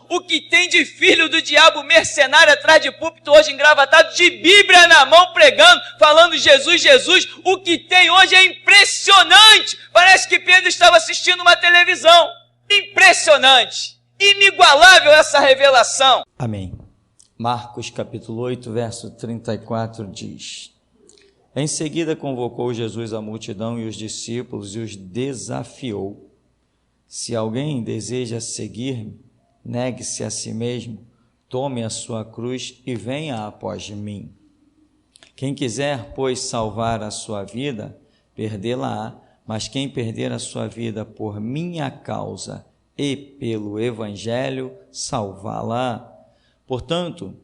o que tem de filho do diabo mercenário atrás de púlpito hoje engravatado, de Bíblia na mão pregando, falando Jesus, Jesus, o que tem hoje é impressionante. Parece que Pedro estava assistindo uma televisão. Impressionante, inigualável essa revelação. Amém. Marcos capítulo 8, verso 34 diz: Em seguida convocou Jesus a multidão e os discípulos e os desafiou: Se alguém deseja seguir-me, negue-se a si mesmo, tome a sua cruz e venha após mim. Quem quiser, pois, salvar a sua vida, perdê-la-á, mas quem perder a sua vida por minha causa e pelo Evangelho, salvá-la. Portanto,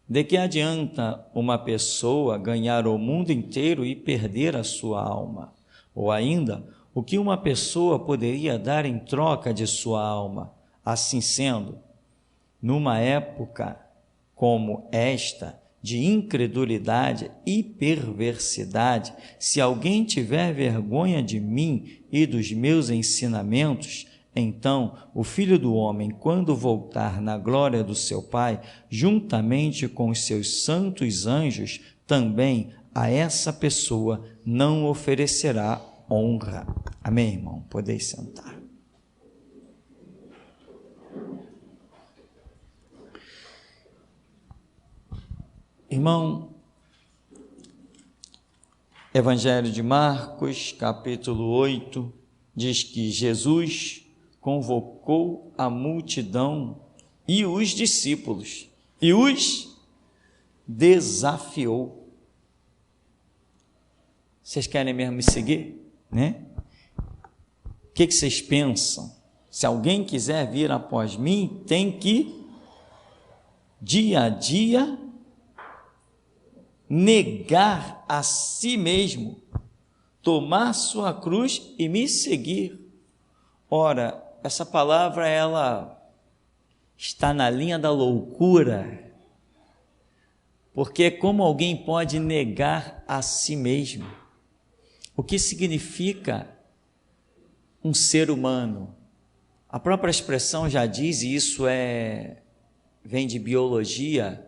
de que adianta uma pessoa ganhar o mundo inteiro e perder a sua alma? Ou ainda, o que uma pessoa poderia dar em troca de sua alma? Assim sendo, numa época como esta, de incredulidade e perversidade, se alguém tiver vergonha de mim e dos meus ensinamentos, então o Filho do Homem, quando voltar na glória do seu Pai, juntamente com os seus santos anjos, também a essa pessoa não oferecerá honra. Amém, irmão? Podeis sentar. Irmão, Evangelho de Marcos, capítulo 8, diz que Jesus convocou a multidão e os discípulos e os desafiou. Vocês querem mesmo me seguir, né? O que vocês pensam? Se alguém quiser vir após mim, tem que dia a dia negar a si mesmo, tomar sua cruz e me seguir. Ora, essa palavra, ela está na linha da loucura, porque como alguém pode negar a si mesmo? O que significa um ser humano? A própria expressão já diz, e isso vem de biologia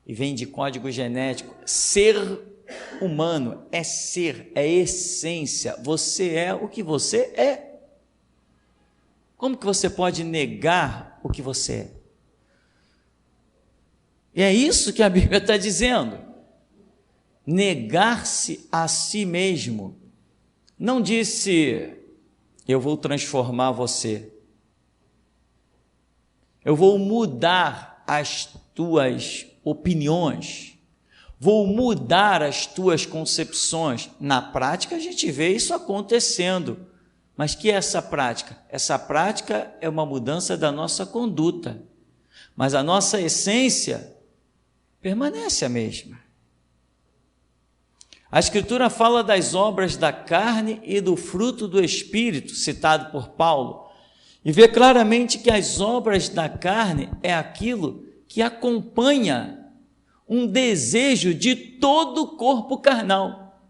e vem de código genético. Ser humano é ser, é essência. Você é o que você é. Como que você pode negar o que você é? E é isso que a Bíblia está dizendo. Negar-se a si mesmo. Não disse, eu vou transformar você. Eu vou mudar as tuas opiniões. Vou mudar as tuas concepções. Na prática, a gente vê isso acontecendo. Mas que é essa prática? Essa prática é uma mudança da nossa conduta. Mas a nossa essência permanece a mesma. A Escritura fala das obras da carne e do fruto do Espírito, citado por Paulo, e vê claramente que as obras da carne é aquilo que acompanha um desejo de todo o corpo carnal: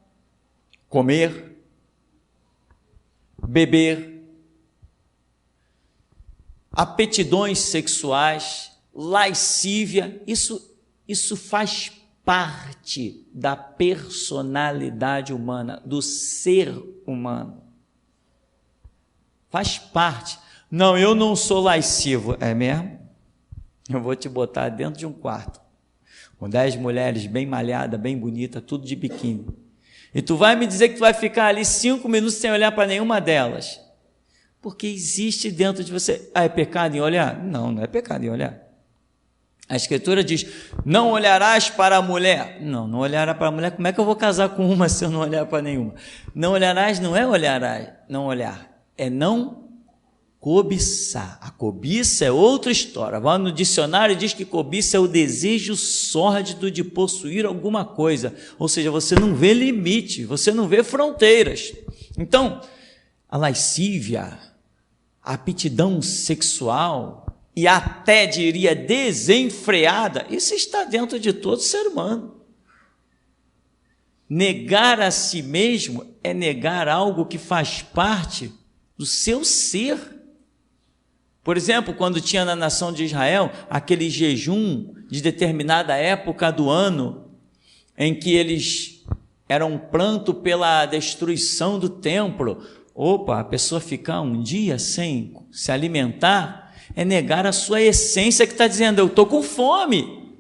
comer, beber, aptidões sexuais, lascívia. Isso faz parte da personalidade humana, do ser humano. Faz parte. Não, eu não sou lascivo. É mesmo? Eu vou te botar dentro de um quarto com 10 mulheres bem malhadas, bem bonitas, tudo de biquíni. E tu vai me dizer que tu vai ficar ali 5 minutos sem olhar para nenhuma delas. Porque existe dentro de você. É pecado em olhar? Não, não é pecado em olhar. A Escritura diz, não olharás para a mulher. Não olharás para a mulher. Como é que eu vou casar com uma se eu não olhar para nenhuma? Não olharás não é olharás, não olhar. É não cobiçar. A cobiça é outra história. Vai no dicionário e diz que cobiça é o desejo sórdido de possuir alguma coisa. Ou seja, você não vê limite, você não vê fronteiras. Então, a lascívia, a aptidão sexual e até diria desenfreada, isso está dentro de todo ser humano. Negar a si mesmo é negar algo que faz parte do seu ser. Por exemplo, quando tinha na nação de Israel aquele jejum de determinada época do ano, em que eles eram pranto pela destruição do templo. Opa, a pessoa ficar um dia sem se alimentar é negar a sua essência, que está dizendo, eu estou com fome.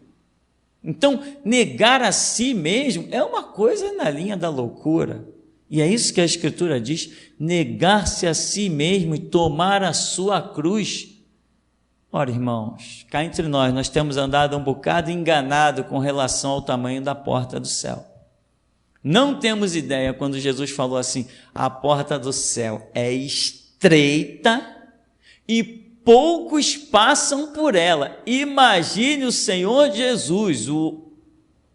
Então, negar a si mesmo é uma coisa na linha da loucura. E é isso que a Escritura diz, negar-se a si mesmo e tomar a sua cruz. Ora, irmãos, cá entre nós temos andado um bocado enganado com relação ao tamanho da porta do céu. Não temos ideia quando Jesus falou assim, a porta do céu é estreita e poucos passam por ela. Imagine o Senhor Jesus, o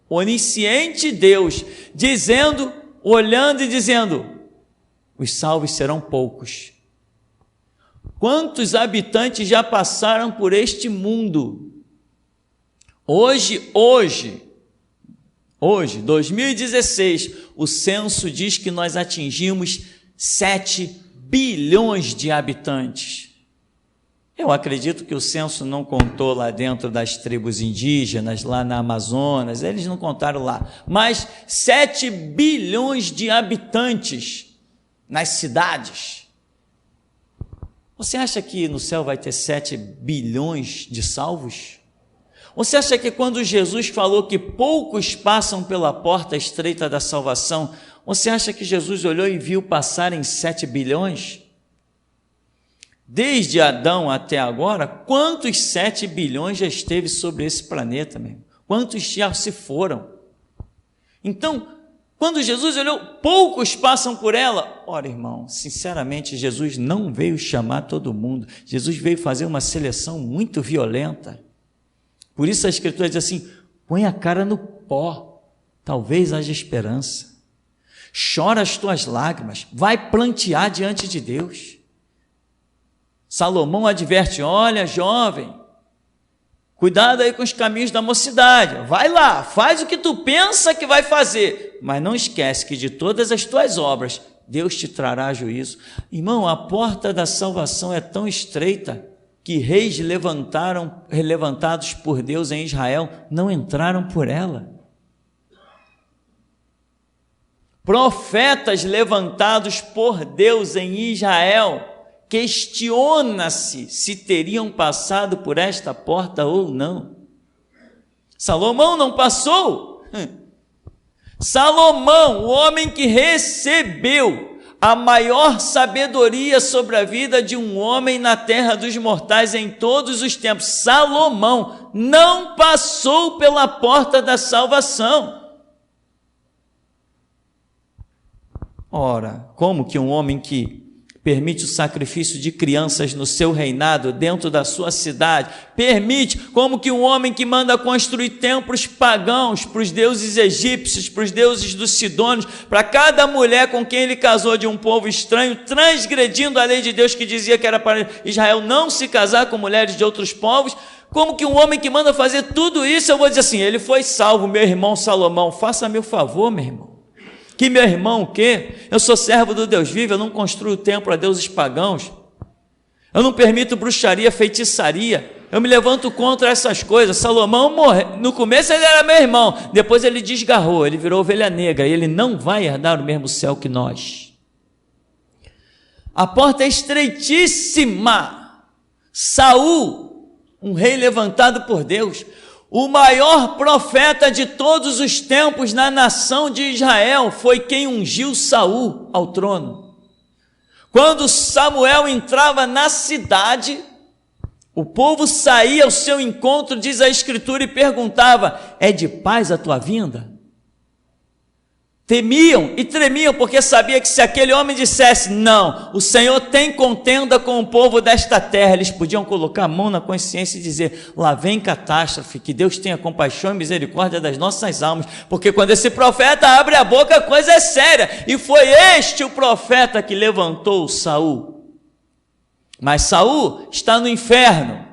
onisciente Deus, dizendo, olhando e dizendo, os salvos serão poucos. Quantos habitantes já passaram por este mundo? Hoje, 2016, o censo diz que nós atingimos 7 bilhões de habitantes. Eu acredito que o censo não contou lá dentro das tribos indígenas, lá na Amazonas, eles não contaram lá, mas 7 bilhões de habitantes nas cidades. Você acha que no céu vai ter 7 bilhões de salvos? Você acha que quando Jesus falou que poucos passam pela porta estreita da salvação, você acha que Jesus olhou e viu passarem 7 bilhões? Desde Adão até agora, quantos 7 bilhões já esteve sobre esse planeta mesmo? Quantos já se foram? Então, quando Jesus olhou, poucos passam por ela. Ora, irmão, sinceramente, Jesus não veio chamar todo mundo. Jesus veio fazer uma seleção muito violenta. Por isso a Escritura diz assim, põe a cara no pó, talvez haja esperança. Chora as tuas lágrimas, vai plantear diante de Deus. Salomão adverte, olha, jovem, cuidado aí com os caminhos da mocidade, vai lá, faz o que tu pensa que vai fazer, mas não esquece que de todas as tuas obras, Deus te trará juízo. Irmão, a porta da salvação é tão estreita, que reis levantados por Deus em Israel, não entraram por ela. Profetas levantados por Deus em Israel, questiona-se se teriam passado por esta porta ou não. Salomão não passou. Salomão, o homem que recebeu a maior sabedoria sobre a vida de um homem na terra dos mortais em todos os tempos, Salomão não passou pela porta da salvação. Ora, como que um homem que permite o sacrifício de crianças no seu reinado, dentro da sua cidade, permite, como que um homem que manda construir templos pagãos para os deuses egípcios, para os deuses dos sidônios, para cada mulher com quem ele casou de um povo estranho, transgredindo a lei de Deus que dizia que era para Israel não se casar com mulheres de outros povos, como que um homem que manda fazer tudo isso, eu vou dizer assim, ele foi salvo, meu irmão Salomão, faça-me o favor, meu irmão. Que meu irmão o quê? Eu sou servo do Deus vivo, eu não construo templo a deuses pagãos, eu não permito bruxaria, feitiçaria, eu me levanto contra essas coisas. Salomão morreu, no começo ele era meu irmão, depois ele desgarrou, ele virou ovelha negra, e ele não vai herdar o mesmo céu que nós. A porta é estreitíssima. Saul, um rei levantado por Deus, o maior profeta de todos os tempos na nação de Israel, foi quem ungiu Saul ao trono. Quando Samuel entrava na cidade, o povo saía ao seu encontro, diz a Escritura, e perguntava, é de paz a tua vinda? Temiam e tremiam, porque sabia que se aquele homem dissesse, não, o Senhor tem contenda com o povo desta terra, eles podiam colocar a mão na consciência e dizer, lá vem catástrofe, que Deus tenha compaixão e misericórdia das nossas almas, porque quando esse profeta abre a boca, a coisa é séria, e foi este o profeta que levantou Saul. Mas Saul está no inferno.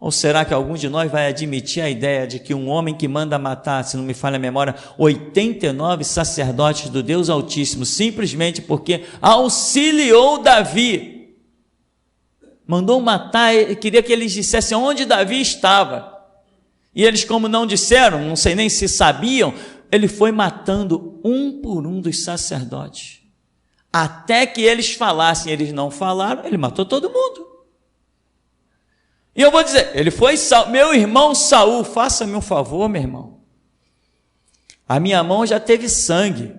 Ou será que algum de nós vai admitir a ideia de que um homem que manda matar, se não me falha a memória, 89 sacerdotes do Deus Altíssimo, simplesmente porque auxiliou Davi, mandou matar, queria que eles dissessem onde Davi estava. E eles, como não disseram, não sei nem se sabiam, ele foi matando um por um dos sacerdotes. Até que eles falassem, eles não falaram, ele matou todo mundo. E eu vou dizer, ele foi, meu irmão Saul, faça-me um favor, meu irmão. A minha mão já teve sangue,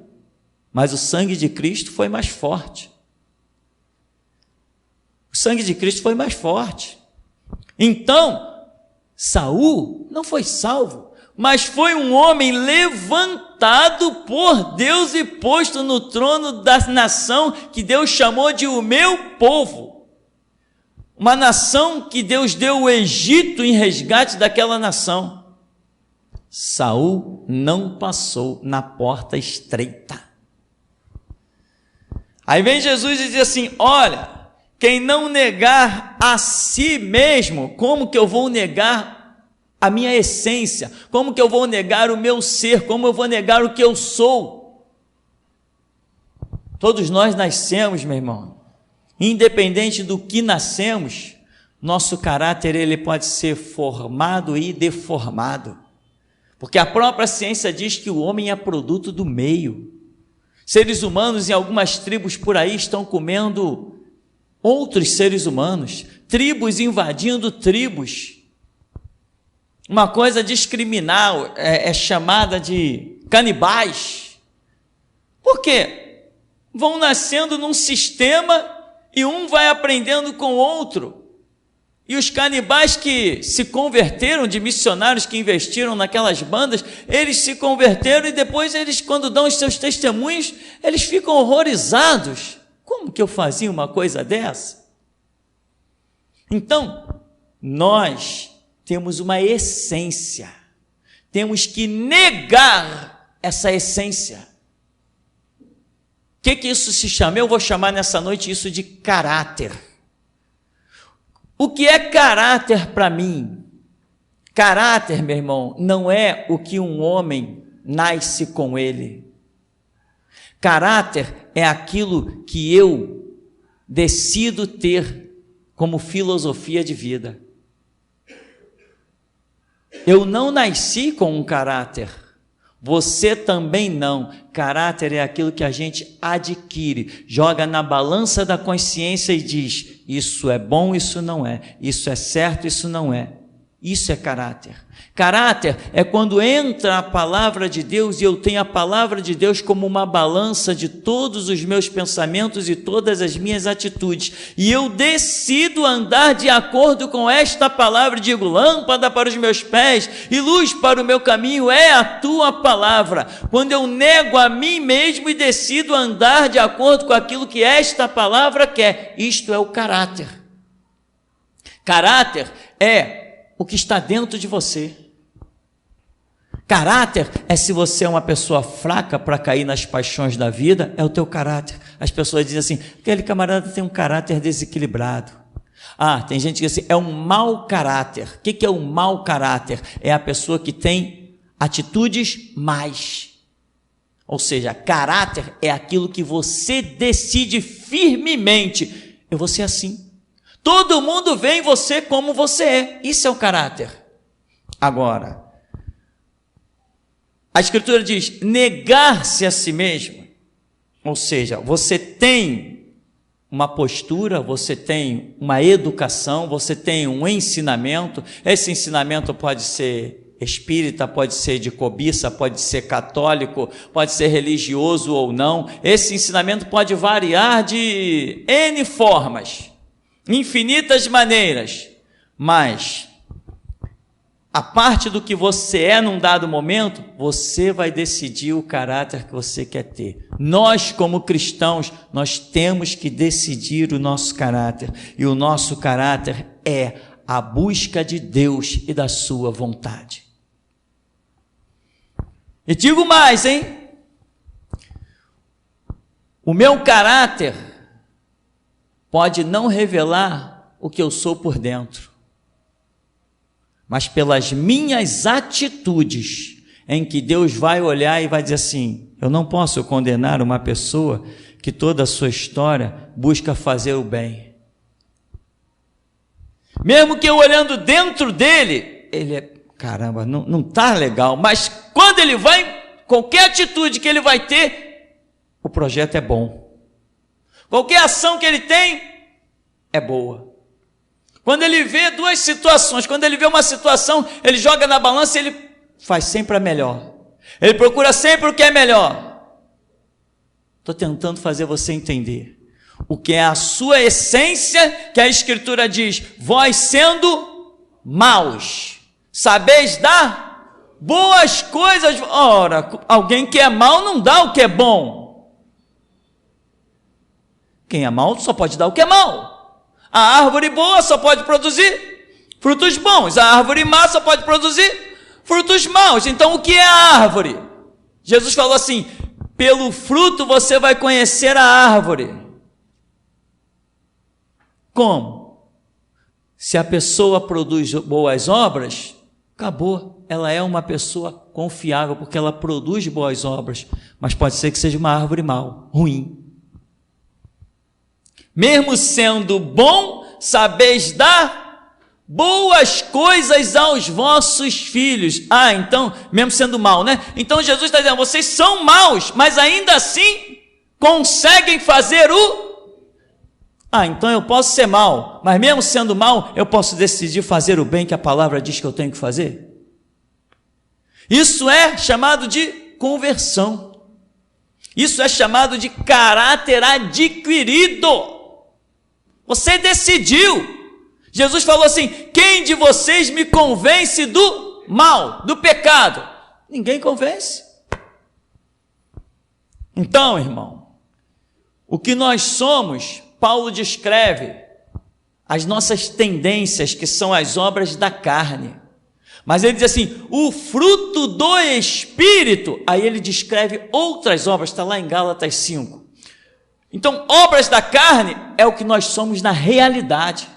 mas o sangue de Cristo foi mais forte. O sangue de Cristo foi mais forte. Então, Saul não foi salvo, mas foi um homem levantado por Deus e posto no trono da nação que Deus chamou de o meu povo. Uma nação que Deus deu o Egito em resgate daquela nação. Saul não passou na porta estreita. Aí vem Jesus e diz assim, olha, quem não negar a si mesmo, como que eu vou negar a minha essência? Como que eu vou negar o meu ser? Como eu vou negar o que eu sou? Todos nós nascemos, meu irmão, independente do que nascemos, nosso caráter ele pode ser formado e deformado, porque a própria ciência diz que o homem é produto do meio. Seres humanos em algumas tribos por aí estão comendo outros seres humanos, tribos invadindo tribos. Uma coisa discriminal é chamada de canibais. Por quê? Vão nascendo num sistema e um vai aprendendo com o outro. E os canibais que se converteram, de missionários que investiram naquelas bandas, eles se converteram e depois eles, quando dão os seus testemunhos, eles ficam horrorizados. Como que eu fazia uma coisa dessa? Então, nós temos uma essência, temos que negar essa essência. O que isso se chama? Eu vou chamar nessa noite isso de caráter. O que é caráter para mim? Caráter, meu irmão, não é o que um homem nasce com ele. Caráter é aquilo que eu decido ter como filosofia de vida. Eu não nasci com um caráter, você também não. Caráter é aquilo que a gente adquire, joga na balança da consciência e diz, isso é bom, isso não é, isso é certo, isso não é. Isso é caráter. Caráter é quando entra a palavra de Deus e eu tenho a palavra de Deus como uma balança de todos os meus pensamentos e todas as minhas atitudes. E eu decido andar de acordo com esta palavra. Digo, lâmpada para os meus pés e luz para o meu caminho é a tua palavra. Quando eu nego a mim mesmo e decido andar de acordo com aquilo que esta palavra quer, isto é o caráter. Caráter é o que está dentro de você. Caráter é se você é uma pessoa fraca para cair nas paixões da vida, é o teu caráter. As pessoas dizem assim, aquele camarada tem um caráter desequilibrado. Tem gente que diz assim, é um mau caráter. O que é um mau caráter? É a pessoa que tem atitudes más. Ou seja, caráter é aquilo que você decide firmemente. Eu vou ser assim. Todo mundo vê em você como você é. Isso é o caráter. Agora, a Escritura diz, negar-se a si mesmo. Ou seja, você tem uma postura, você tem uma educação, você tem um ensinamento. Esse ensinamento pode ser espírita, pode ser de cobiça, pode ser católico, pode ser religioso ou não. Esse ensinamento pode variar de N formas. Infinitas maneiras, mas a parte do que você é num dado momento, você vai decidir o caráter que você quer ter. Nós, como cristãos, nós temos que decidir o nosso caráter, e o nosso caráter é a busca de Deus e da sua vontade. E digo mais, hein? O meu caráter pode não revelar o que eu sou por dentro, mas pelas minhas atitudes, em que Deus vai olhar e vai dizer assim, eu não posso condenar uma pessoa que toda a sua história busca fazer o bem. Mesmo que eu olhando dentro dele, ele é, caramba, não está legal. Mas quando ele vai, qualquer atitude que ele vai ter, o projeto é bom. Qualquer ação que ele tem, é boa. Quando ele vê duas situações, quando ele vê uma situação, ele joga na balança e ele faz sempre a melhor. Ele procura sempre o que é melhor. Estou tentando fazer você entender o que é a sua essência, que a Escritura diz: vós sendo maus, sabeis dar boas coisas. Ora, alguém que é mau não dá o que é bom. Quem é mau só pode dar o que é mau. A árvore boa só pode produzir frutos bons, a árvore má só pode produzir frutos maus. Então o que é a árvore? Jesus falou assim: pelo fruto você vai conhecer a árvore. Como? Se a pessoa produz boas obras, acabou, ela é uma pessoa confiável, porque ela produz boas obras, mas pode ser que seja uma árvore mal, ruim. Mesmo sendo bom, sabeis dar boas coisas aos vossos filhos. Então, mesmo sendo mal, né? Então Jesus está dizendo, vocês são maus, mas ainda assim conseguem fazer então eu posso ser mal, mas mesmo sendo mal, eu posso decidir fazer o bem que a palavra diz que eu tenho que fazer. Isso é chamado de conversão. Isso é chamado de caráter adquirido. Você decidiu. Jesus falou assim: quem de vocês me convence do mal, do pecado? Ninguém convence. Então, irmão, o que nós somos, Paulo descreve as nossas tendências, que são as obras da carne. Mas ele diz assim, o fruto do Espírito, aí ele descreve outras obras, está lá em Gálatas 5. Então, obras da carne é o que nós somos na realidade.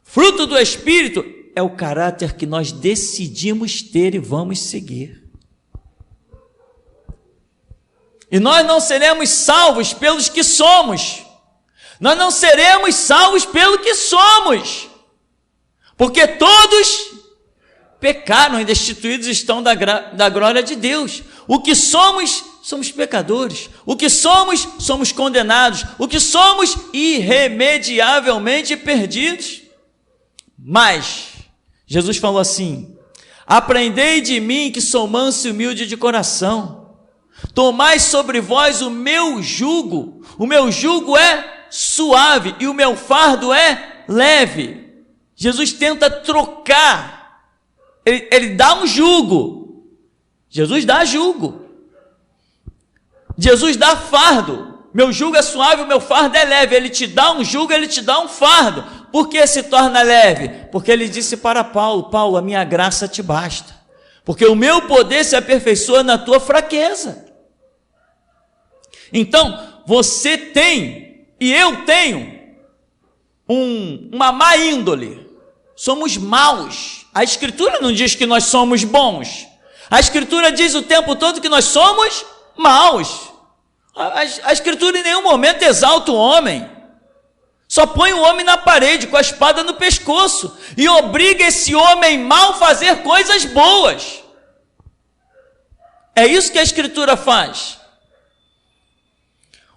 Fruto do Espírito é o caráter que nós decidimos ter e vamos seguir. E nós não seremos salvos pelos que somos. Nós não seremos salvos pelo que somos. Porque todos pecaram e destituídos estão da glória de Deus. O que somos, somos pecadores. O que somos, somos condenados. O que somos, irremediavelmente perdidos. Mas, Jesus falou assim, aprendei de mim que sou manso e humilde de coração. Tomai sobre vós o meu jugo. O meu jugo é suave e o meu fardo é leve. Jesus tenta trocar, ele dá um jugo, Jesus dá jugo, Jesus dá fardo. Meu jugo é suave, o meu fardo é leve. Ele te dá um jugo, ele te dá um fardo. Por que se torna leve? Porque ele disse para Paulo, Paulo, a minha graça te basta, porque o meu poder se aperfeiçoa na tua fraqueza. Então, você tem e eu tenho uma má índole, somos maus. A Escritura não diz que nós somos bons, a Escritura diz o tempo todo que nós somos maus. A Escritura em nenhum momento exalta o homem, só põe o homem na parede com a espada no pescoço e obriga esse homem mau a fazer coisas boas. É isso que a Escritura faz.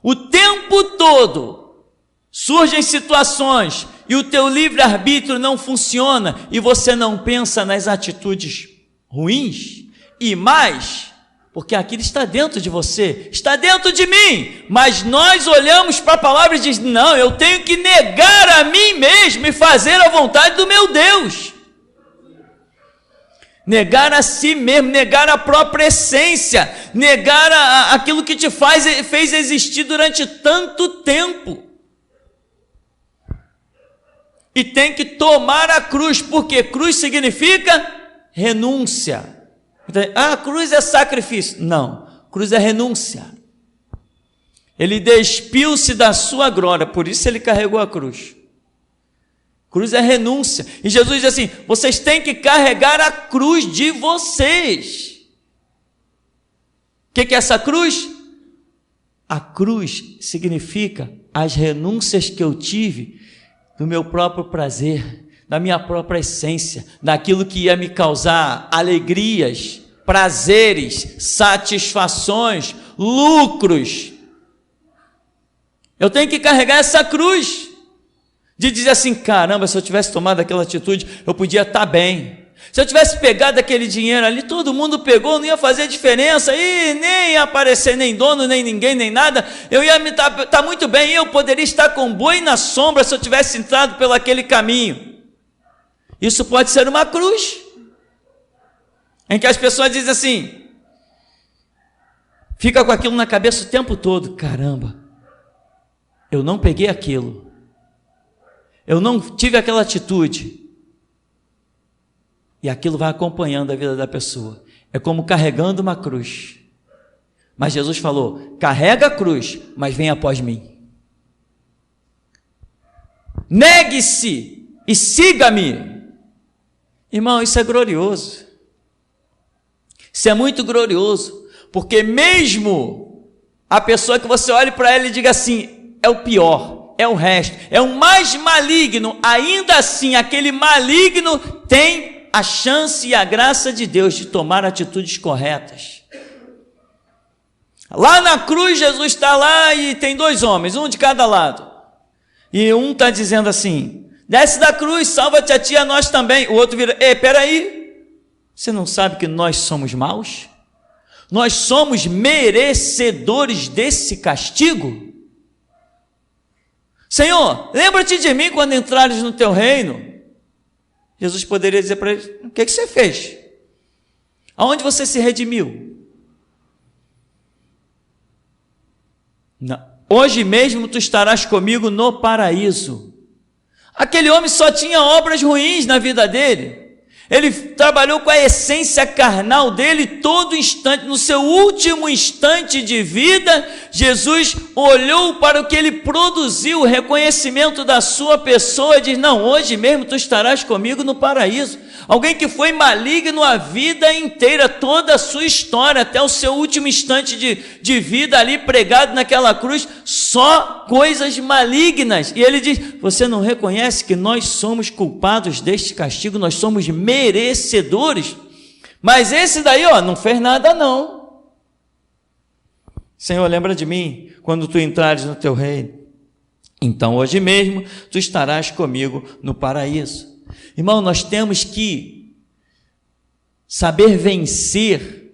O tempo todo surgem situações e o teu livre-arbítrio não funciona e você não pensa nas atitudes ruins e mais, porque aquilo está dentro de você, está dentro de mim, mas nós olhamos para a palavra e diz, não, eu tenho que negar a mim mesmo e fazer a vontade do meu Deus. Negar a si mesmo, negar a própria essência, negar aquilo que te fez existir durante tanto tempo. E tem que tomar a cruz, porque cruz significa renúncia. Então, a cruz é sacrifício. Não, cruz é renúncia. Ele despiu-se da sua glória, por isso ele carregou a cruz. Cruz é renúncia. E Jesus diz assim, vocês têm que carregar a cruz de vocês. O que é essa cruz? A cruz significa as renúncias que eu tive do meu próprio prazer, da minha própria essência, daquilo que ia me causar alegrias, prazeres, satisfações, lucros. Eu tenho que carregar essa cruz de dizer assim, caramba, se eu tivesse tomado aquela atitude, eu podia estar bem. Se eu tivesse pegado aquele dinheiro ali, todo mundo pegou, não ia fazer diferença, e nem ia aparecer nem dono, nem ninguém, nem nada, eu ia estar muito bem, eu poderia estar com boi na sombra se eu tivesse entrado pelo aquele caminho. Isso pode ser uma cruz, em que as pessoas dizem assim, fica com aquilo na cabeça o tempo todo, caramba, eu não peguei aquilo, eu não tive aquela atitude, e aquilo vai acompanhando a vida da pessoa, é como carregando uma cruz, mas Jesus falou, carrega a cruz, mas vem após mim, negue-se e siga-me. Irmão, isso é glorioso, isso é muito glorioso, porque mesmo a pessoa que você olhe para ela e diga assim, é o pior, é o resto, é o mais maligno, ainda assim aquele maligno tem a chance e a graça de Deus de tomar atitudes corretas. Lá na cruz Jesus está lá e tem dois homens, um de cada lado, e um está dizendo assim, desce da cruz, salva-te a ti, a nós também. O outro vira, peraí, você não sabe que nós somos maus? Nós somos merecedores desse castigo? Senhor, lembra-te de mim quando entrares no teu reino. Jesus poderia dizer para ele, o que você fez? Aonde você se redimiu? Não. Hoje mesmo tu estarás comigo no paraíso. Aquele homem só tinha obras ruins na vida dele, ele trabalhou com a essência carnal dele todo instante, no seu último instante de vida, Jesus olhou para o que ele produziu, o reconhecimento da sua pessoa, e diz, não, hoje mesmo tu estarás comigo no paraíso. Alguém que foi maligno a vida inteira, toda a sua história, até o seu último instante de vida ali pregado naquela cruz, só coisas malignas, e ele diz, você não reconhece que nós somos culpados deste castigo, nós somos merecedores, mas esse daí, não fez nada não. Senhor, lembra de mim, quando tu entrares no teu reino, então hoje mesmo tu estarás comigo no paraíso. Irmão, nós temos que saber vencer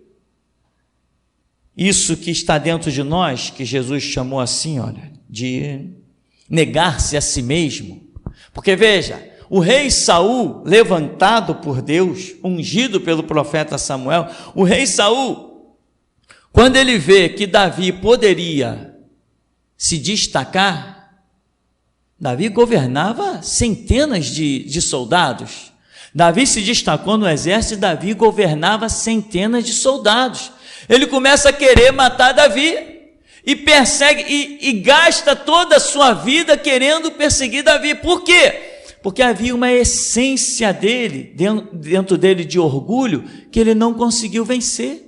isso que está dentro de nós, que Jesus chamou assim, de negar-se a si mesmo. Porque veja, o rei Saul, levantado por Deus, ungido pelo profeta Samuel, o rei Saul, quando ele vê que Davi poderia se destacar, Davi governava centenas de soldados. Davi se destacou no exército, Davi governava centenas de soldados. Ele começa a querer matar Davi e persegue e gasta toda a sua vida querendo perseguir Davi. Por quê? Porque havia uma essência dele, dentro dele de orgulho, que ele não conseguiu vencer.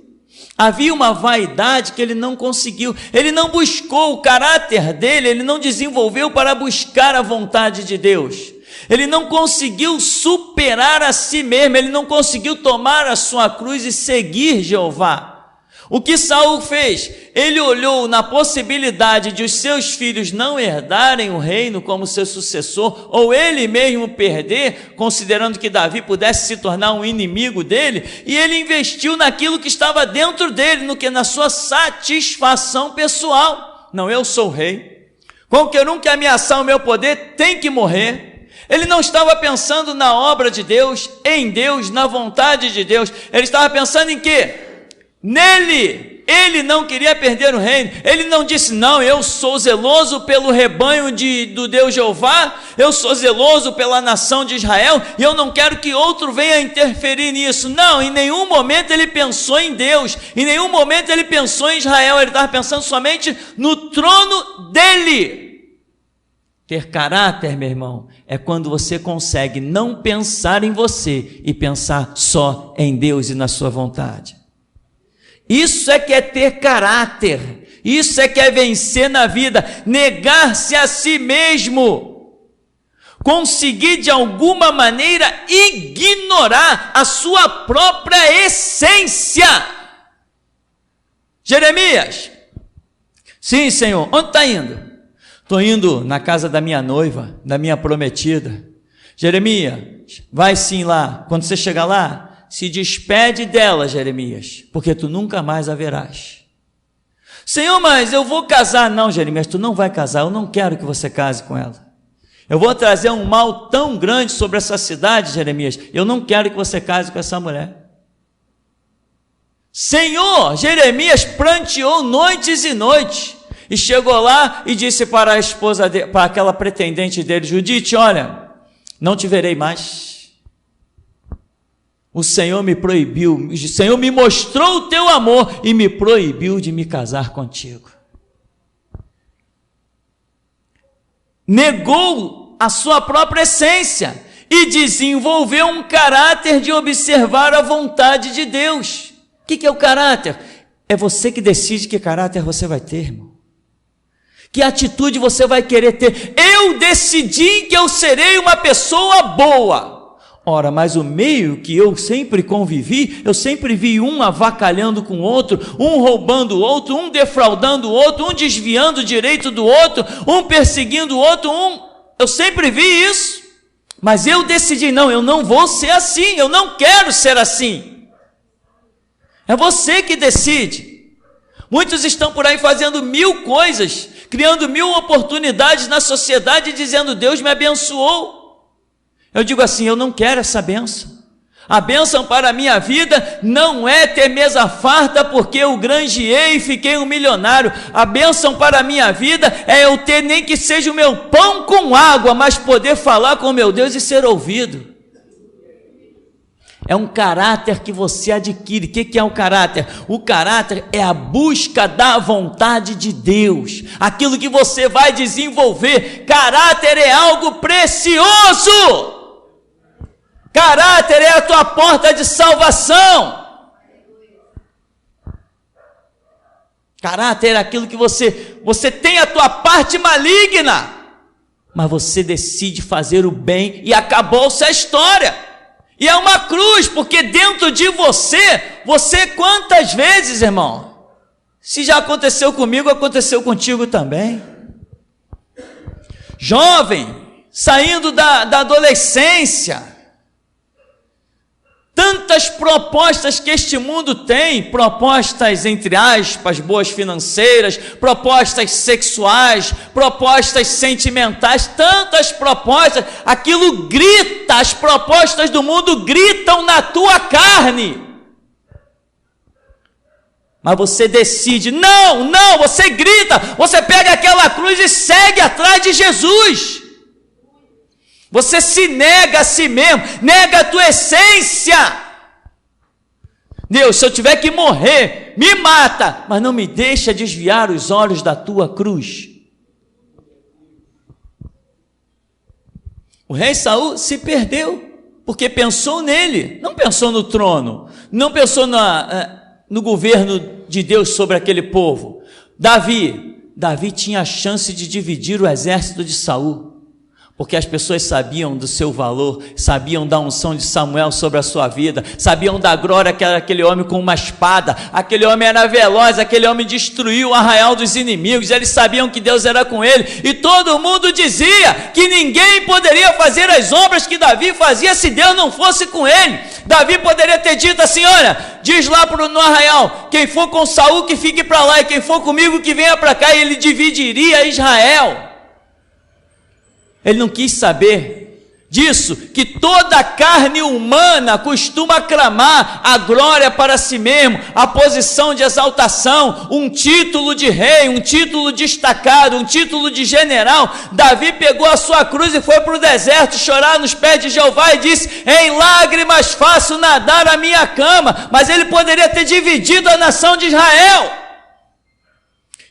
Havia uma vaidade que ele não conseguiu, ele não buscou o caráter dele, ele não desenvolveu para buscar a vontade de Deus, ele não conseguiu superar a si mesmo, ele não conseguiu tomar a sua cruz e seguir Jeová. O que Saul fez? Ele olhou na possibilidade de os seus filhos não herdarem o reino como seu sucessor, ou ele mesmo perder, considerando que Davi pudesse se tornar um inimigo dele, e ele investiu naquilo que estava dentro dele, na sua satisfação pessoal. Não, eu sou o rei, qualquer um que ameaçar o meu poder tem que morrer. Ele não estava pensando na obra de Deus, em Deus, na vontade de Deus, ele estava pensando em quê? Nele. Ele não queria perder o reino, ele não disse, não, eu sou zeloso pelo rebanho do Deus Jeová, eu sou zeloso pela nação de Israel, e eu não quero que outro venha interferir nisso. Não, em nenhum momento ele pensou em Deus, em nenhum momento ele pensou em Israel, ele estava pensando somente no trono dele. Ter caráter, meu irmão, é quando você consegue não pensar em você e pensar só em Deus e na sua vontade. Isso é que é ter caráter, isso é que é vencer na vida, negar-se a si mesmo. conseguir de alguma maneira ignorar a sua própria essência. Jeremias, sim, Senhor, onde está indo? Estou indo na casa da minha noiva, da minha prometida. Jeremias, vai sim lá, quando você chegar lá, se despede dela, Jeremias, porque tu nunca mais a verás. Senhor, mas eu vou casar. Não, Jeremias, tu não vai casar, eu não quero que você case com ela. Eu vou trazer um mal tão grande sobre essa cidade, Jeremias, eu não quero que você case com essa mulher. Senhor, Jeremias pranteou noites e noites, e chegou lá e disse para a esposa dele, para aquela pretendente dele, Judite, olha, não te verei mais. O Senhor me proibiu, o Senhor me mostrou o teu amor e me proibiu de me casar contigo. Negou a sua própria essência e desenvolveu um caráter de observar a vontade de Deus. O que é o caráter? É você que decide que caráter você vai ter, irmão. Que atitude você vai querer ter. Eu decidi que eu serei uma pessoa boa. Ora, mas o meio que eu sempre convivi, eu sempre vi um avacalhando com o outro, um roubando o outro, um defraudando o outro, um desviando o direito do outro, um perseguindo o outro, eu sempre vi isso, mas eu decidi, não, eu não vou ser assim, eu não quero ser assim. É você que decide. Muitos estão por aí fazendo 1000 coisas, criando 1000 oportunidades na sociedade, dizendo, Deus me abençoou. Eu digo assim, eu não quero essa bênção. A bênção para a minha vida não é ter mesa farta porque eu granjeei e fiquei um milionário. A bênção para a minha vida é eu ter nem que seja o meu pão com água, mas poder falar com meu Deus e ser ouvido. É um caráter que você adquire. O que é o caráter? O caráter é a busca da vontade de Deus, aquilo que você vai desenvolver. Caráter é algo precioso. Caráter é a tua porta de salvação. Caráter é aquilo que você tem a tua parte maligna, mas você decide fazer o bem e acabou-se a história. E é uma cruz, porque dentro de você quantas vezes, irmão? Se já aconteceu comigo, aconteceu contigo também. Jovem, saindo da adolescência, tantas propostas que este mundo tem, propostas entre aspas, boas financeiras, propostas sexuais, propostas sentimentais, tantas propostas, aquilo grita, as propostas do mundo gritam na tua carne. Mas você decide, não, você grita, você pega aquela cruz e segue atrás de Jesus. Você se nega a si mesmo, nega a tua essência. Deus, se eu tiver que morrer, me mata, mas não me deixa desviar os olhos da tua cruz. O rei Saul se perdeu, porque pensou nele, não pensou no trono, não pensou no governo de Deus sobre aquele povo. Davi tinha a chance de dividir o exército de Saul, porque as pessoas sabiam do seu valor, sabiam da unção de Samuel sobre a sua vida, sabiam da glória que era aquele homem com uma espada, aquele homem era veloz, aquele homem destruiu o arraial dos inimigos, eles sabiam que Deus era com ele, e todo mundo dizia que ninguém poderia fazer as obras que Davi fazia se Deus não fosse com ele. Davi poderia ter dito assim, olha, diz lá no arraial, quem for com Saul que fique para lá, e quem for comigo que venha para cá, e ele dividiria Israel. Ele não quis saber disso, que toda a carne humana costuma clamar a glória para si mesmo, a posição de exaltação, um título de rei, um título destacado, um título de general. Davi pegou a sua cruz e foi para o deserto chorar nos pés de Jeová e disse, em lágrimas faço nadar a minha cama, mas ele poderia ter dividido a nação de Israel.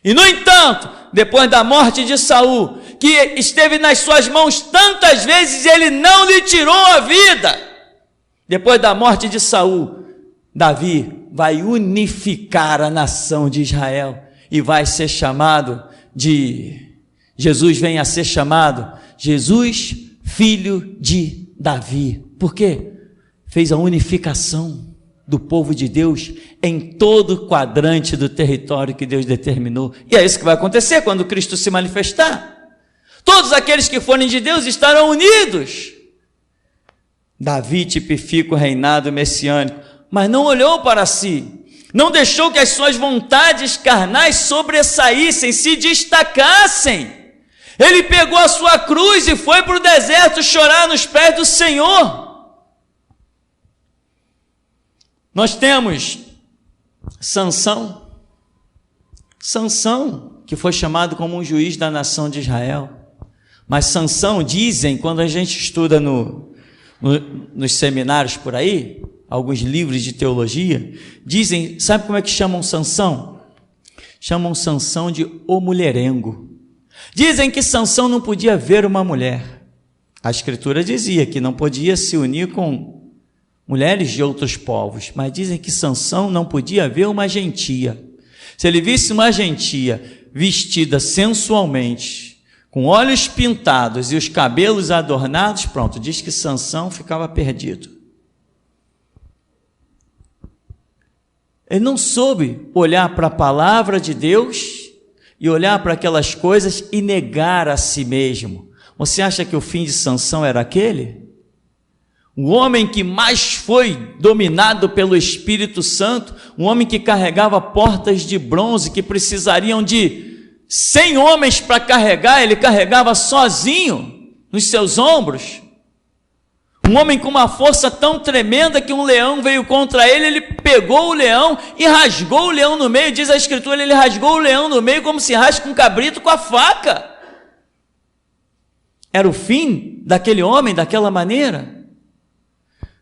E no entanto, depois da morte de Saul, que esteve nas suas mãos tantas vezes, ele não lhe tirou a vida. Depois da morte de Saul, Davi vai unificar a nação de Israel e vai ser chamado Jesus vem a ser chamado Jesus, filho de Davi. Por quê? Fez a unificação do povo de Deus em todo o quadrante do território que Deus determinou. E é isso que vai acontecer quando Cristo se manifestar. Todos aqueles que forem de Deus estarão unidos. Davi tipifica o reinado messiânico, mas não olhou para si, não deixou que as suas vontades carnais sobressaíssem, se destacassem. Ele pegou a sua cruz e foi para o deserto chorar nos pés do Senhor. Nós temos Sansão, que foi chamado como um juiz da nação de Israel. Mas Sansão, dizem, quando a gente estuda nos seminários por aí, alguns livros de teologia, dizem, sabe como é que chamam Sansão? Chamam Sansão de o mulherengo. Dizem que Sansão não podia ver uma mulher. A Escritura dizia que não podia se unir com mulheres de outros povos, mas dizem que Sansão não podia ver uma gentia. Se ele visse uma gentia vestida sensualmente, com olhos pintados e os cabelos adornados, pronto, diz que Sansão ficava perdido. Ele não soube olhar para a palavra de Deus e olhar para aquelas coisas e negar a si mesmo. Você acha que o fim de Sansão era aquele? O homem que mais foi dominado pelo Espírito Santo, um homem que carregava portas de bronze, que precisariam de 100 homens para carregar, ele carregava sozinho nos seus ombros. Um homem com uma força tão tremenda que um leão veio contra ele, ele pegou o leão e rasgou o leão no meio. Diz a Escritura, ele rasgou o leão no meio como se rasga um cabrito com a faca. Era o fim daquele homem daquela maneira.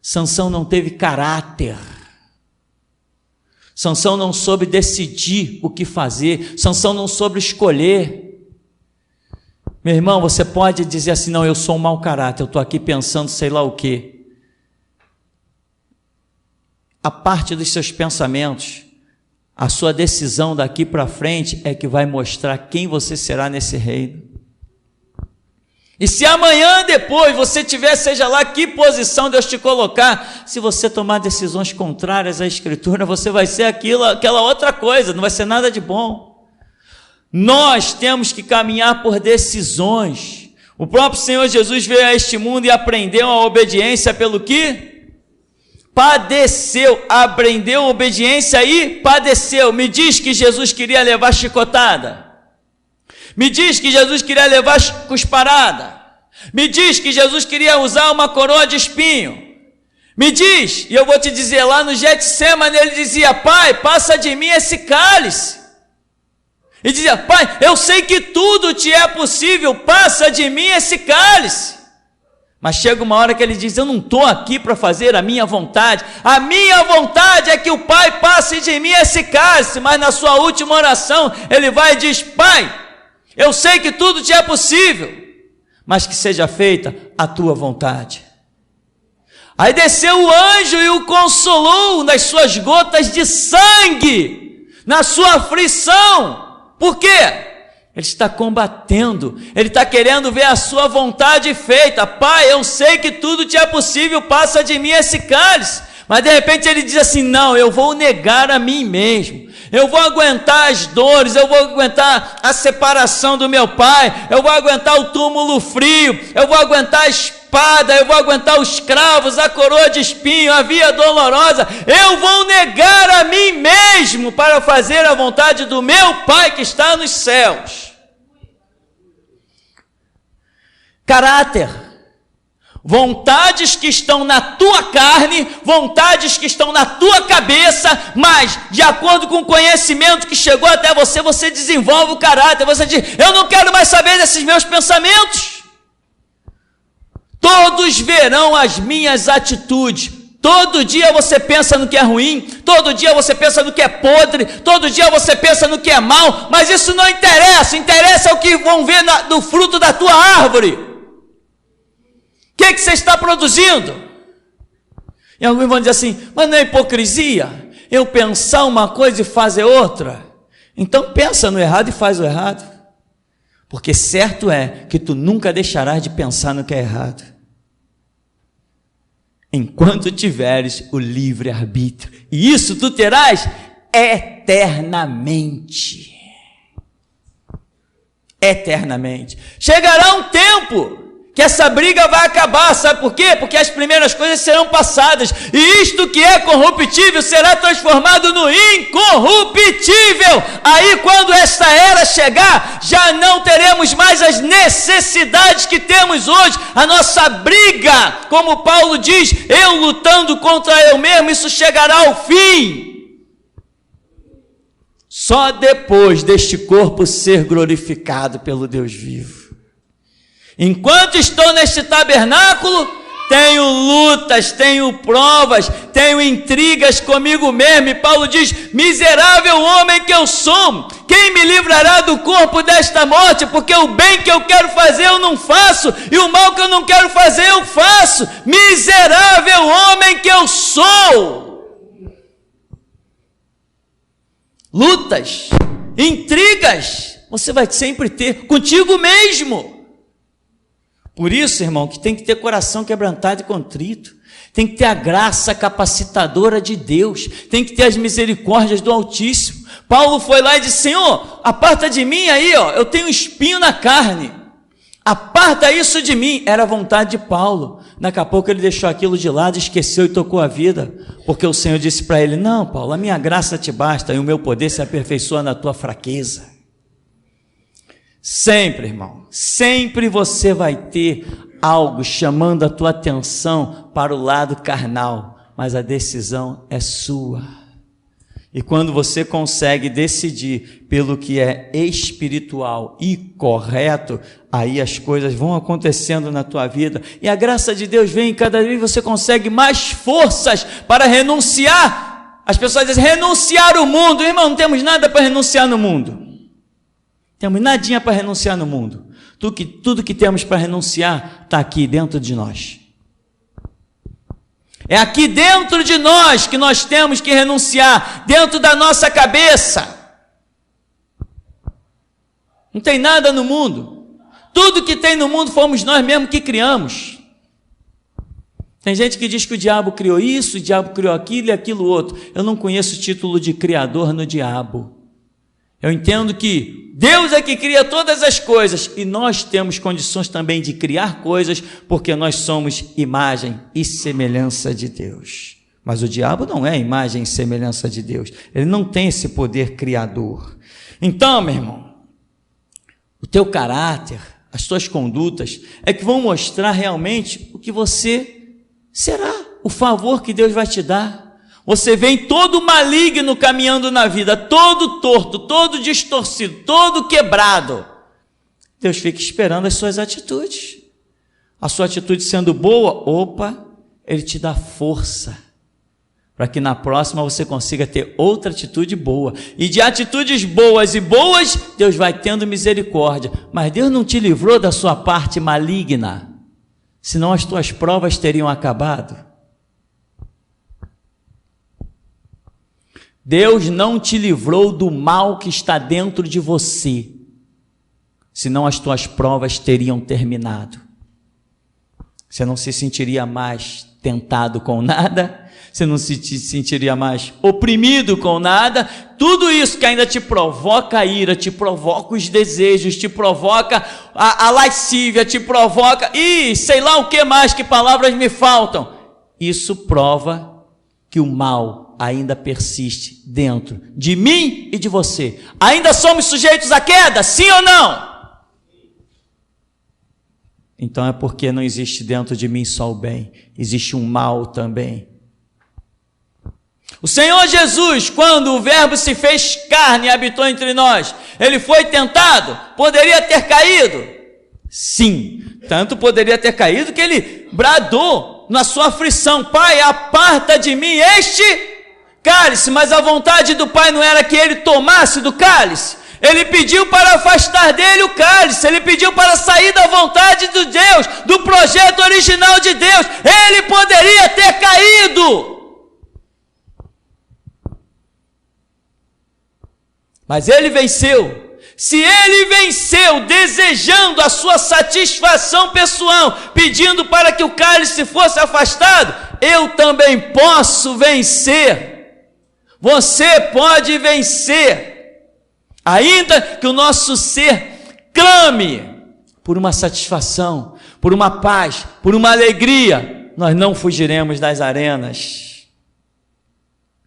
Sansão não teve caráter. Sansão não soube decidir o que fazer. Sansão não soube escolher. Meu irmão, você pode dizer assim, não, eu sou um mau caráter, eu estou aqui pensando sei lá o quê. A parte dos seus pensamentos, a sua decisão daqui para frente é que vai mostrar quem você será nesse reino. E se amanhã depois você tiver, seja lá que posição Deus te colocar, se você tomar decisões contrárias à Escritura, você vai ser aquela outra coisa, não vai ser nada de bom. Nós temos que caminhar por decisões. O próprio Senhor Jesus veio a este mundo e aprendeu a obediência pelo que? Padeceu, aprendeu a obediência e padeceu. Me diz que Jesus queria levar chicotada. Me diz que Jesus queria levar cusparada. Me diz que Jesus queria usar uma coroa de espinho. Me diz, e eu vou te dizer, lá no Getsemane ele dizia, Pai, passa de mim esse cálice. E dizia, Pai, eu sei que tudo te é possível, passa de mim esse cálice. Mas chega uma hora que ele diz, eu não estou aqui para fazer a minha vontade é que o Pai passe de mim esse cálice. Mas na sua última oração, ele vai e diz, Pai, eu sei que tudo te é possível, mas que seja feita a tua vontade. Aí desceu o anjo e o consolou nas suas gotas de sangue, na sua aflição. Por quê? Ele está combatendo, ele está querendo ver a sua vontade feita. Pai, eu sei que tudo te é possível, passa de mim esse cálice. Mas de repente ele diz assim, não, eu vou negar a mim mesmo. Eu vou aguentar as dores, eu vou aguentar a separação do meu pai, eu vou aguentar o túmulo frio, eu vou aguentar a espada, eu vou aguentar os cravos, a coroa de espinho, a via dolorosa. Eu vou negar a mim mesmo para fazer a vontade do meu Pai que está nos céus. Caráter. Vontades que estão na tua carne, vontades que estão na tua cabeça, mas de acordo com o conhecimento que chegou até você, você desenvolve o caráter. Você diz, eu não quero mais saber desses meus pensamentos. Todos verão as minhas atitudes. Todo dia você pensa no que é ruim, todo dia você pensa no que é podre, todo dia você pensa no que é mal, mas isso não interessa, interessa o que vão ver no fruto da tua árvore. O que você está produzindo? E alguns vão dizer assim, mas não é hipocrisia eu pensar uma coisa e fazer outra? Então pensa no errado e faz o errado. porque certo é que tu nunca deixarás de pensar no que é errado, enquanto tiveres o livre-arbítrio, e isso tu terás eternamente. Eternamente. Chegará um tempo que essa briga vai acabar, sabe por quê? Porque as primeiras coisas serão passadas, e isto que é corruptível será transformado no incorruptível. Aí, quando esta era chegar, já não teremos mais as necessidades que temos hoje. A nossa briga, como Paulo diz, eu lutando contra eu mesmo, isso chegará ao fim. Só depois deste corpo ser glorificado pelo Deus vivo. Enquanto estou neste tabernáculo, tenho lutas, tenho provas, tenho intrigas comigo mesmo. E Paulo diz: miserável homem que eu sou, quem me livrará do corpo desta morte? Porque o bem que eu quero fazer eu não faço, e o mal que eu não quero fazer eu faço. Miserável homem que eu sou. Lutas, intrigas, você vai sempre ter contigo mesmo. Por isso, irmão, que tem que ter coração quebrantado e contrito, tem que ter a graça capacitadora de Deus, tem que ter as misericórdias do Altíssimo. Paulo foi lá e disse: Senhor, aparta de mim aí, eu tenho um espinho na carne, aparta isso de mim. Era a vontade de Paulo. Daqui a pouco ele deixou aquilo de lado, esqueceu e tocou a vida, porque o Senhor disse para ele: não, Paulo, a minha graça te basta, e o meu poder se aperfeiçoa na tua fraqueza. Sempre, irmão, sempre você vai ter algo chamando a tua atenção para o lado carnal, mas a decisão é sua. E quando você consegue decidir pelo que é espiritual e correto, aí as coisas vão acontecendo na tua vida, e a graça de Deus vem, e cada vez você consegue mais forças para renunciar. As pessoas dizem: renunciar o mundo. Irmão, não temos nada para renunciar no mundo. Temos nadinha para renunciar no mundo. Tudo que temos para renunciar está aqui dentro de nós. É aqui dentro de nós que nós temos que renunciar, dentro da nossa cabeça. Não tem nada no mundo. Tudo que tem no mundo fomos nós mesmos que criamos. Tem gente que diz que o diabo criou isso, o diabo criou aquilo e aquilo outro. Eu não conheço o título de criador no diabo. Eu entendo que Deus é que cria todas as coisas, e nós temos condições também de criar coisas, porque nós somos imagem e semelhança de Deus. Mas o diabo não é imagem e semelhança de Deus. Ele não tem esse poder criador. Então, meu irmão, o teu caráter, as tuas condutas, é que vão mostrar realmente o que você será, o favor que Deus vai te dar. Você vem todo maligno caminhando na vida, todo torto, todo distorcido, todo quebrado. Deus fica esperando as suas atitudes. A sua atitude sendo boa, Ele te dá força, para que na próxima você consiga ter outra atitude boa. E de atitudes boas, Deus vai tendo misericórdia. Mas Deus não te livrou da sua parte maligna, senão as tuas provas teriam acabado. Deus não te livrou do mal que está dentro de você, senão as tuas provas teriam terminado. Você não se sentiria mais tentado com nada, você não se sentiria mais oprimido com nada. Tudo isso que ainda te provoca a ira, te provoca os desejos, te provoca a lascívia, te provoca, sei lá o que mais, que palavras me faltam. Isso prova que o mal ainda persiste dentro de mim e de você. Ainda somos sujeitos à queda, sim ou não? Então é porque não existe dentro de mim só o bem, existe um mal também. O Senhor Jesus, quando o Verbo se fez carne e habitou entre nós, Ele foi tentado? Poderia ter caído? Sim, tanto poderia ter caído que Ele bradou na sua aflição: Pai, aparta de mim este cálice. Mas a vontade do Pai não era que Ele tomasse do cálice. Ele pediu para afastar dele o cálice, Ele pediu para sair da vontade de Deus, do projeto original de Deus. Ele poderia ter caído, mas Ele venceu. Se ele venceu desejando a sua satisfação pessoal, pedindo para que o cálice fosse afastado, eu também posso vencer. Você pode vencer, ainda que o nosso ser clame por uma satisfação, por uma paz, por uma alegria. Nós não fugiremos das arenas,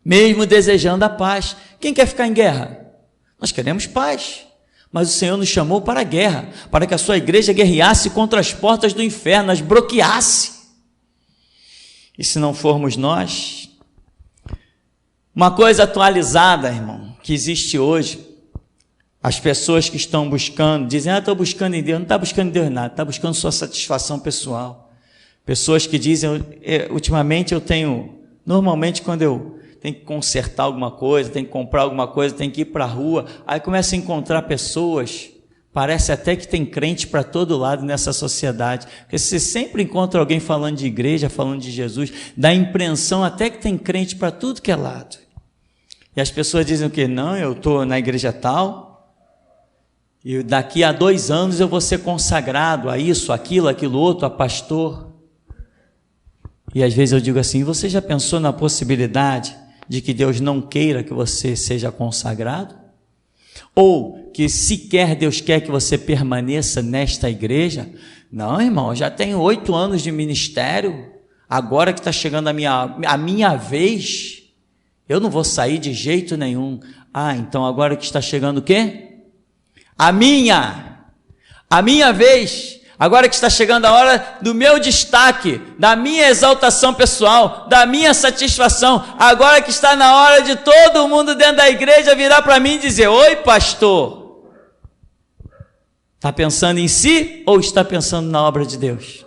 mesmo desejando a paz. Quem quer ficar em guerra? Nós queremos paz. Mas o Senhor nos chamou para a guerra, para que a sua igreja guerreasse contra as portas do inferno, as bloqueasse. E se não formos nós? Uma coisa atualizada, irmão, que existe hoje, as pessoas que estão buscando, dizem, estou buscando em Deus. Não está buscando em Deus nada, está buscando sua satisfação pessoal. Pessoas que dizem, ultimamente normalmente quando eu tenho que consertar alguma coisa, tenho que comprar alguma coisa, tenho que ir para a rua, aí começa a encontrar pessoas, parece até que tem crente para todo lado nessa sociedade, porque você sempre encontra alguém falando de igreja, falando de Jesus, dá a impressão até que tem crente para tudo que é lado. E as pessoas dizem o quê? Não, eu estou na igreja tal, e daqui a 2 anos eu vou ser consagrado a isso, aquilo outro, a pastor. E às vezes eu digo assim, você já pensou na possibilidade de que Deus não queira que você seja consagrado? Ou que sequer Deus quer que você permaneça nesta igreja? Não, irmão, já tenho 8 anos de ministério, agora que está chegando a minha vez, eu não vou sair de jeito nenhum. Então agora que está chegando o quê? A minha vez. Agora que está chegando a hora do meu destaque, da minha exaltação pessoal, da minha satisfação, agora que está na hora de todo mundo dentro da igreja virar para mim e dizer, oi pastor, está pensando em si ou está pensando na obra de Deus?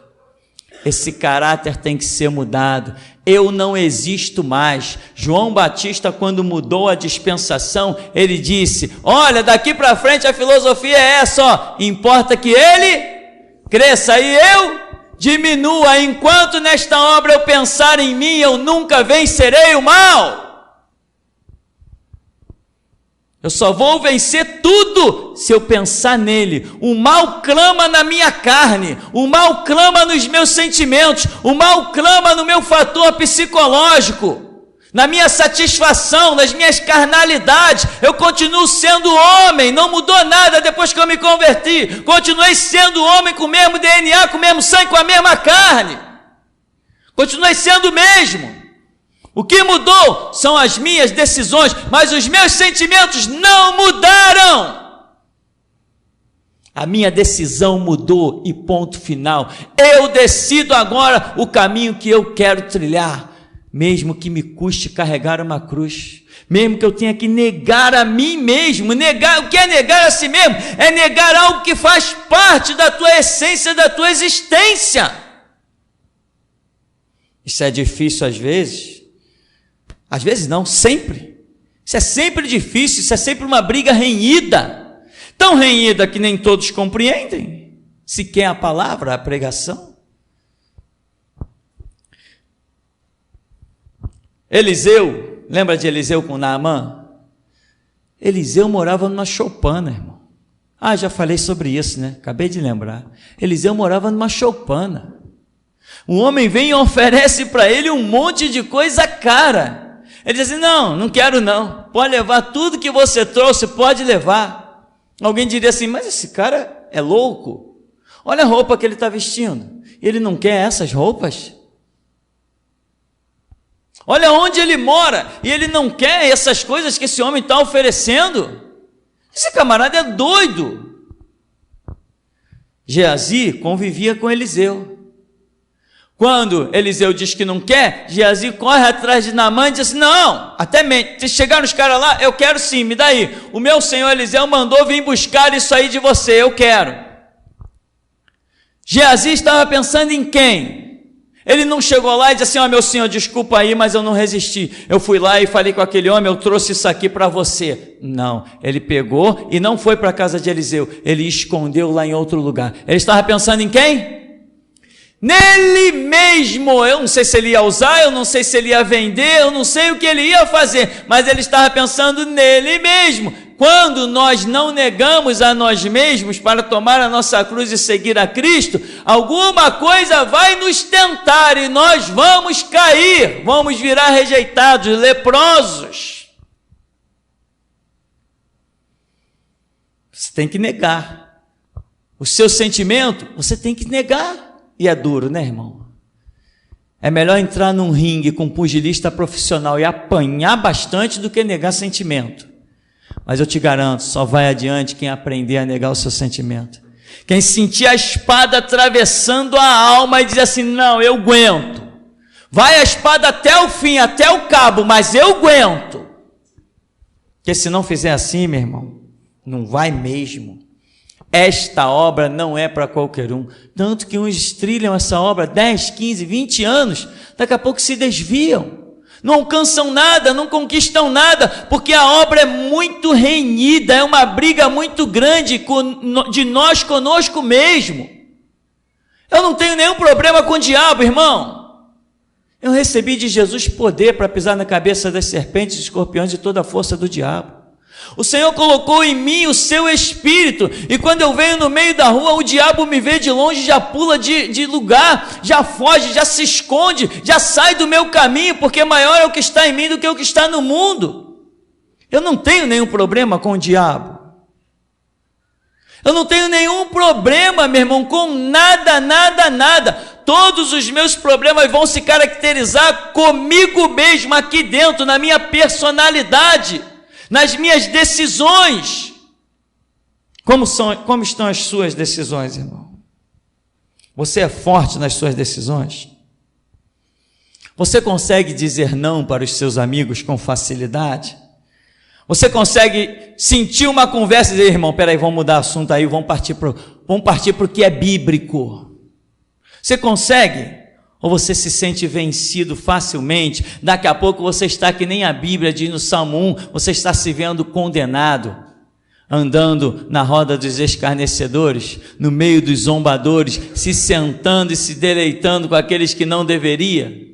Esse caráter tem que ser mudado. Eu não existo mais. João Batista, quando mudou a dispensação, ele disse, olha, daqui para frente a filosofia é essa, ó, importa que ele cresça e eu diminua. Enquanto nesta obra eu pensar em mim, eu nunca vencerei o mal. Eu só vou vencer tudo se eu pensar nele. O mal clama na minha carne, o mal clama nos meus sentimentos, o mal clama no meu fator psicológico, na minha satisfação, nas minhas carnalidades. Eu continuo sendo homem, não mudou nada depois que eu me converti. Continuei sendo homem com o mesmo DNA, com o mesmo sangue, com a mesma carne. Continuei sendo o mesmo. O que mudou são as minhas decisões, mas os meus sentimentos não mudaram. A minha decisão mudou e ponto final. Eu decido agora o caminho que eu quero trilhar, mesmo que me custe carregar uma cruz, mesmo que eu tenha que negar a mim mesmo. O que é negar a si mesmo? É negar algo que faz parte da tua essência, da tua existência. Isso é difícil às vezes não, sempre. Isso é sempre difícil, isso é sempre uma briga renhida, tão renhida que nem todos compreendem sequer a palavra, a pregação. Eliseu, lembra de Eliseu com Naamã? Eliseu morava numa choupana, irmão. Já falei sobre isso, né? Acabei de lembrar. Eliseu morava numa choupana. Um homem vem e oferece para ele um monte de coisa cara. Ele diz assim, não quero não, pode levar tudo que você trouxe, pode levar. Alguém diria assim, mas esse cara é louco, olha a roupa que ele está vestindo, ele não quer essas roupas? Olha onde ele mora, e ele não quer essas coisas que esse homem está oferecendo? Esse camarada é doido. Geazi convivia com Eliseu. Quando Eliseu diz que não quer, Geazi corre atrás de Naamã e diz assim, não, até mente, se chegaram os caras lá, eu quero sim, me dá aí. O meu senhor Eliseu mandou vir buscar isso aí de você, eu quero. Geazi estava pensando em quem? Ele não chegou lá e disse assim, meu senhor, desculpa aí, mas eu não resisti. Eu fui lá e falei com aquele homem, eu trouxe isso aqui para você. Não, ele pegou e não foi para a casa de Eliseu, ele escondeu lá em outro lugar. Ele estava pensando em quem? Nele mesmo. Eu não sei se ele ia usar, eu não sei se ele ia vender, eu não sei o que ele ia fazer, mas ele estava pensando nele mesmo. Quando nós não negamos a nós mesmos para tomar a nossa cruz e seguir a Cristo, alguma coisa vai nos tentar e nós vamos cair, vamos virar rejeitados, leprosos. Você tem que negar. O seu sentimento, você tem que negar. E é duro, né, irmão? É melhor entrar num ringue com um pugilista profissional e apanhar bastante do que negar sentimento. Mas eu te garanto, só vai adiante quem aprender a negar o seu sentimento. Quem sentir a espada atravessando a alma e dizer assim, não, eu aguento. Vai a espada até o fim, até o cabo, mas eu aguento. Porque se não fizer assim, meu irmão, não vai mesmo. Esta obra não é para qualquer um. Tanto que uns trilham essa obra 10, 15, 20 anos, daqui a pouco se desviam. Não alcançam nada, não conquistam nada, porque a obra é muito renhida, é uma briga muito grande de nós conosco mesmo. Eu não tenho nenhum problema com o diabo, irmão. Eu recebi de Jesus poder para pisar na cabeça das serpentes, escorpiões e toda a força do diabo. O Senhor colocou em mim o seu espírito, e quando eu venho no meio da rua, o diabo me vê de longe, já pula de lugar, já foge, já se esconde, já sai do meu caminho, porque maior é o que está em mim do que o que está no mundo. Eu não tenho nenhum problema com o diabo. Eu não tenho nenhum problema, meu irmão, com nada, nada, nada. Todos os meus problemas vão se caracterizar comigo mesmo, aqui dentro, na minha personalidade, nas minhas decisões. Como estão as suas decisões, irmão? Você é forte nas suas decisões? Você consegue dizer não para os seus amigos com facilidade? Você consegue sentir uma conversa e dizer, irmão, peraí, vamos mudar o assunto aí, vamos partir para o que é bíblico. Você consegue? Ou você se sente vencido facilmente? Daqui a pouco você está que nem a Bíblia diz no Salmo 1, você está se vendo condenado, andando na roda dos escarnecedores, no meio dos zombadores, se sentando e se deleitando com aqueles que não deveria.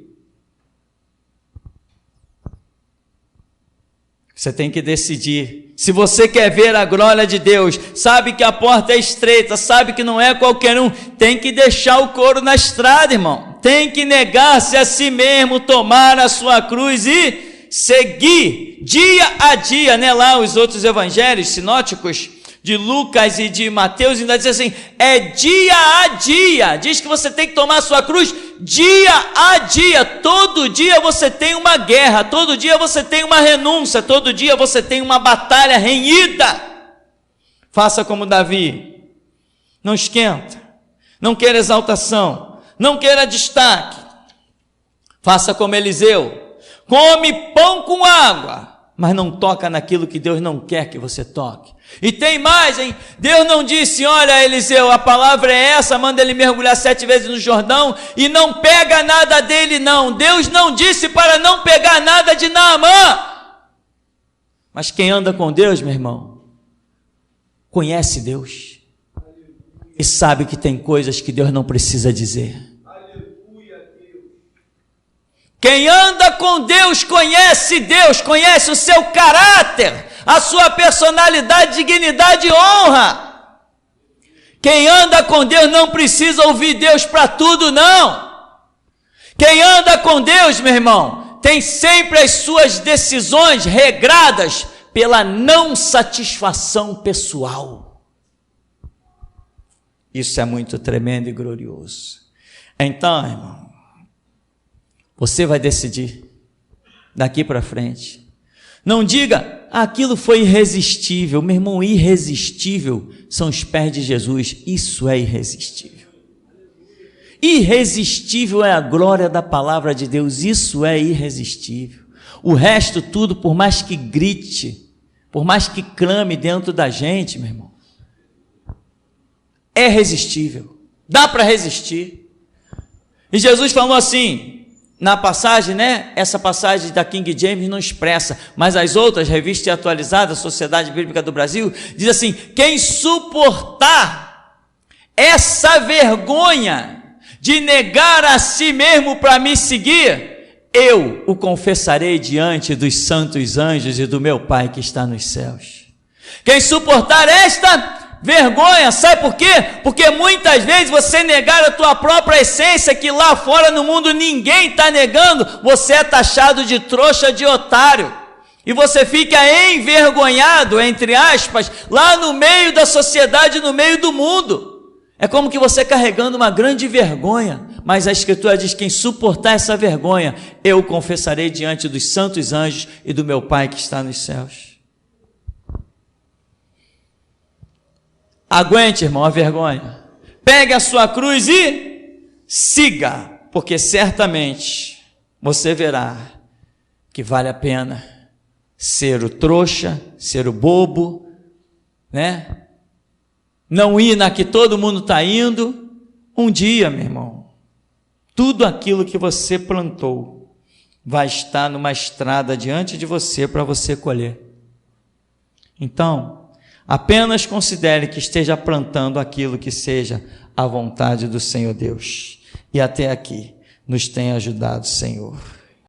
Você tem que decidir. Se você quer ver a glória de Deus, sabe que a porta é estreita, sabe que não é qualquer um, tem que deixar o couro na estrada, irmão. Tem que negar-se a si mesmo, tomar a sua cruz e seguir dia a dia, né? Lá os outros evangelhos sinóticos de Lucas e de Mateus ainda diz assim, é dia a dia. Diz que você tem que tomar a sua cruz dia a dia. Todo dia você tem uma guerra, todo dia você tem uma renúncia, todo dia você tem uma batalha renhida. Faça como Davi, não esquenta, não queira exaltação, não queira destaque. Faça como Eliseu, come pão com água, mas não toca naquilo que Deus não quer que você toque. E tem mais, hein? Deus não disse, olha Eliseu, a palavra é essa, manda ele mergulhar 7 vezes no Jordão e não pega nada dele não. Deus não disse para não pegar nada de Naamã. Mas quem anda com Deus, meu irmão, conhece Deus e sabe que tem coisas que Deus não precisa dizer. Quem anda com Deus, conhece o seu caráter, a sua personalidade, dignidade e honra. Quem anda com Deus não precisa ouvir Deus para tudo, não. Quem anda com Deus, meu irmão, tem sempre as suas decisões regradas pela não satisfação pessoal. Isso é muito tremendo e glorioso. Então, irmão, você vai decidir daqui para frente. Não diga, aquilo foi irresistível. Meu irmão, irresistível são os pés de Jesus. Isso é irresistível. Irresistível é a glória da palavra de Deus. Isso é irresistível. O resto tudo, por mais que grite, por mais que clame dentro da gente, meu irmão, é resistível. Dá para resistir. E Jesus falou assim, na passagem, né? Essa passagem da King James não expressa, mas as outras, Revista e Atualizada, Sociedade Bíblica do Brasil, diz assim, quem suportar essa vergonha de negar a si mesmo para me seguir, eu o confessarei diante dos santos anjos e do meu Pai que está nos céus. Quem suportar esta vergonha, sabe por quê? Porque muitas vezes você negar a tua própria essência, que lá fora no mundo ninguém está negando, você é taxado de trouxa, de otário, e você fica envergonhado, entre aspas, lá no meio da sociedade, no meio do mundo. É como que você carregando uma grande vergonha, mas a Escritura diz: quem suportar essa vergonha, eu confessarei diante dos santos anjos e do meu Pai que está nos céus. Aguente, irmão, a vergonha. Pegue a sua cruz e siga, porque certamente você verá que vale a pena ser o trouxa, ser o bobo, né? Não ir na que todo mundo está indo. Um dia, meu irmão, tudo aquilo que você plantou vai estar numa estrada diante de você para você colher. Então, apenas considere que esteja plantando aquilo que seja a vontade do Senhor Deus. E até aqui nos tem ajudado, Senhor.